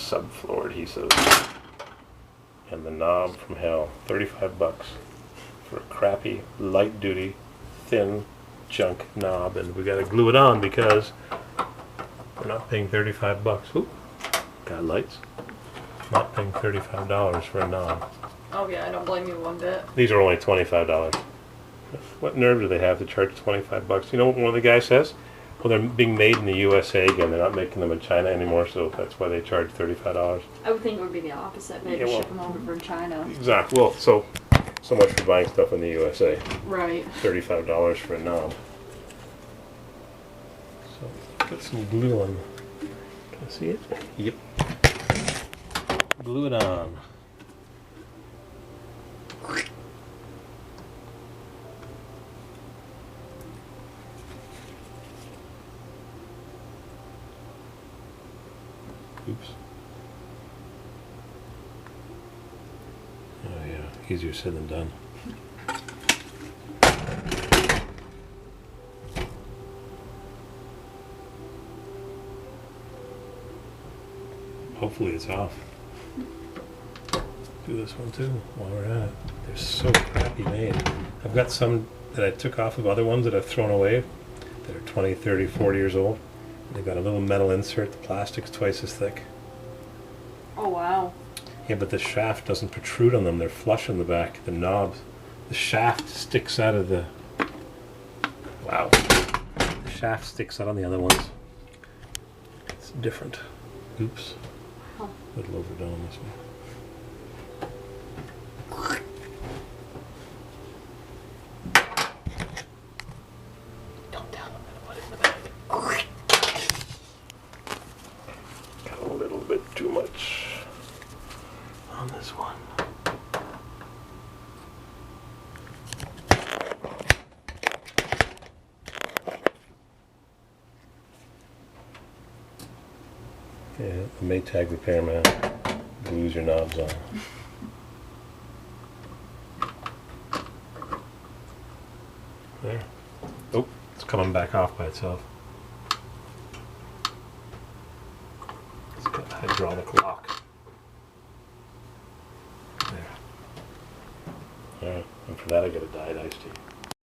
subfloor adhesive. And the knob from hell, 35 bucks for a crappy, light-duty, thin junk knob. And we gotta glue it on because we're not paying 35 bucks. Oop, got lights. Not paying $35 for a knob. Oh yeah, I don't blame you one bit. These are only $25. What nerve do they have to charge 25 bucks? You know what one of the guys says? Well, they're being made in the USA again. They're not making them in China anymore, so that's why they charge $35. I would think it would be the opposite. Maybe ship them over from China. Exactly. Well, so much for buying stuff in the USA. Right. $35 for a knob. So put some glue on. Can I see it? Yep. Glue it on. Oops. Oh yeah, easier said than done. Hopefully it's off. Do this one too while we're at it. They're so crappy made. I've got some that I took off of other ones that I've thrown away that are 20, 30, 40 years old. They've got a little metal insert. The plastic's twice as thick. Oh wow. Yeah, but the shaft doesn't protrude on them. They're flush in the back. The knobs, the shaft sticks out of the... Wow. The shaft sticks out on the other ones. It's different. Oops. Huh. A little overdone on this one. Don't tell them I put it in the bag. Got a little bit too much on this one. Yeah, the Maytag repairman glues your knobs on. There. Oh, it's coming back off by itself. It's got a hydraulic lock. There. Alright, and for that I got a dyed iced tea.